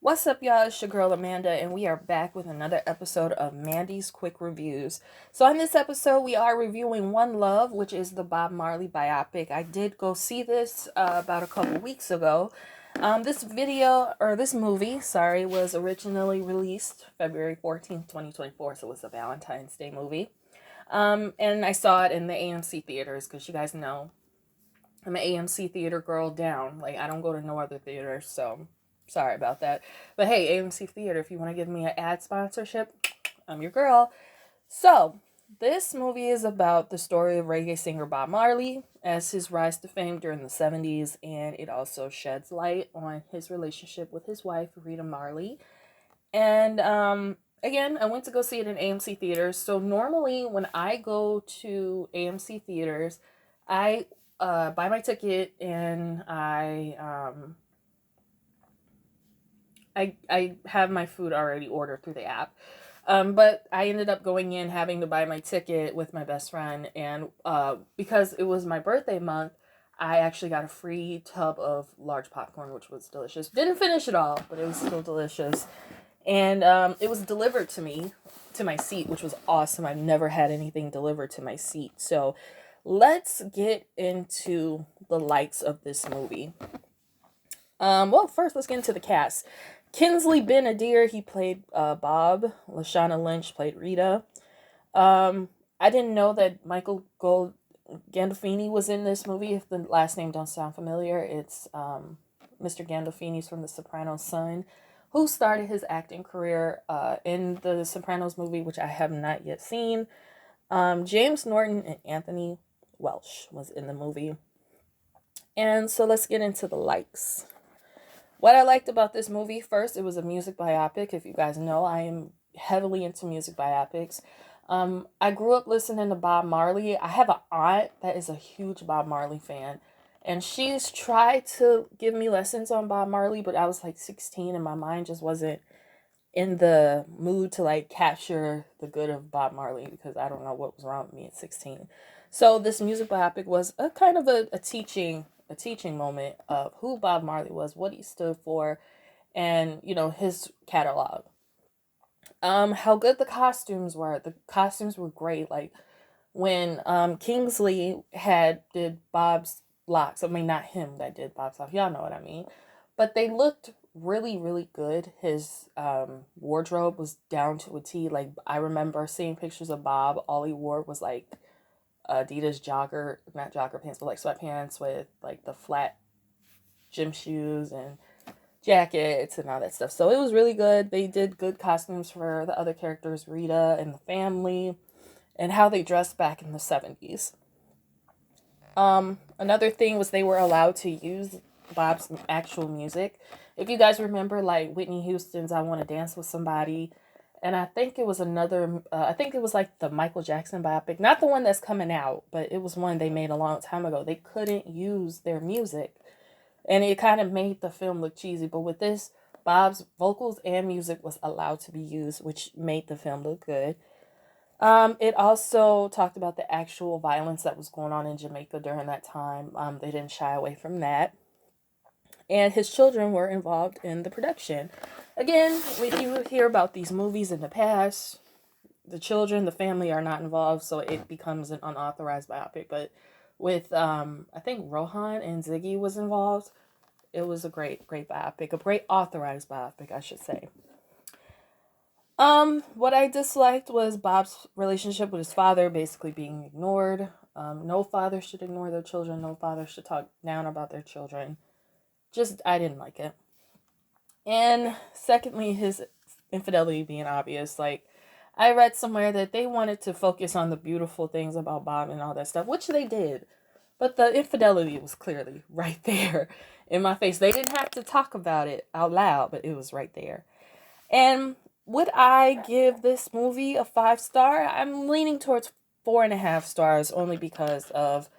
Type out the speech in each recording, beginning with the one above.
What's up, y'all? It's your girl Amanda, and we are back with another episode of Mandy's Quick Reviews. So, in this episode, we are reviewing One Love, which is the Bob Marley biopic. I did go see this about a couple weeks ago. This movie, was originally released February 14th, 2024, so it was a Valentine's Day movie. And I saw it in the AMC theaters because you guys know I'm an AMC theater girl down. Like, I don't go to no other theaters, so sorry about that. But hey, AMC Theater, if you want to give me an ad sponsorship, I'm your girl. So, this movie is about the story of reggae singer Bob Marley as his rise to fame during the 70s, and it also sheds light on his relationship with his wife, Rita Marley. And again, I went to go see it in AMC theaters. So normally when I go to AMC theaters, I buy my ticket and I have my food already ordered through the app. But I ended up going in having to buy my ticket with my best friend, and because it was my birthday month, I actually got a free tub of large popcorn, which was delicious. Didn't finish it all, but it was still delicious. And it was delivered to me to my seat, which was awesome. I've never had anything delivered to my seat. So let's get into the likes of this movie. Well, first let's get into the cast. Kinsley Ben-Adir, he played Bob. Lashana Lynch played Rita. I didn't know that Michael Gandolfini was in this movie. If the last name don't sound familiar, it's Mr. Gandolfini's from The Sopranos' son, who started his acting career in the Sopranos movie, which I have not yet seen. James Norton and Anthony Welsh was in the movie. And so let's get into the likes. What I liked about this movie, first, it was a music biopic. If you guys know, I am heavily into music biopics. I grew up listening to Bob Marley. I have an aunt that is a huge Bob Marley fan, and she's tried to give me lessons on Bob Marley, but I was like 16 and my mind just wasn't in the mood to like capture the good of Bob Marley because I don't know what was wrong with me at 16. So this music biopic was a kind of a teaching moment of who Bob Marley was, what he stood for, and his catalog. How good the costumes were. The costumes were great. Like when Kingsley did Bob's locks. I mean, not him that did Bob's locks. Y'all know what I mean. But they looked really, really good. His wardrobe was down to a T. Like I remember seeing pictures of Bob. All he wore was like Adidas not jogger pants, but like sweatpants with like the flat gym shoes and jackets and all that stuff. So it was really good. They did good costumes for the other characters, Rita and the family, and how they dressed back in the 70s. Another thing was they were allowed to use Bob's actual music. If you guys remember, like Whitney Houston's I Want to Dance with Somebody, and I think it was I think it was like the Michael Jackson biopic, not the one that's coming out, but it was one they made a long time ago. They couldn't use their music, and it kind of made the film look cheesy. But with this, Bob's vocals and music was allowed to be used, which made the film look good. It also talked about the actual violence that was going on in Jamaica during that time. They didn't shy away from that. And his children were involved in the production. Again, if you hear about these movies in the past, the children, the family are not involved, so it becomes an unauthorized biopic. But with, I think Rohan and Ziggy was involved, it was a great biopic, a great authorized biopic, I should say. What I disliked was Bob's relationship with his father basically being ignored. No father should ignore their children. No father should talk down about their children. Just, I didn't like it. And secondly, his infidelity being obvious. Like, I read somewhere that they wanted to focus on the beautiful things about Bob and all that stuff, which they did. But the infidelity was clearly right there in my face. They didn't have to talk about it out loud, but it was right there. And would I give this movie a 5-star? I'm leaning towards 4.5 stars only because of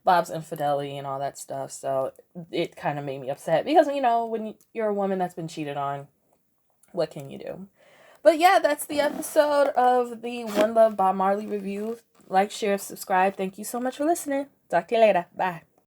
Bob's infidelity and all that stuff. So it kind of made me upset because, when you're a woman that's been cheated on, what can you do? But yeah, that's the episode of the One Love Bob Marley review. Like, share, subscribe. Thank you so much for listening. Talk to you later. Bye.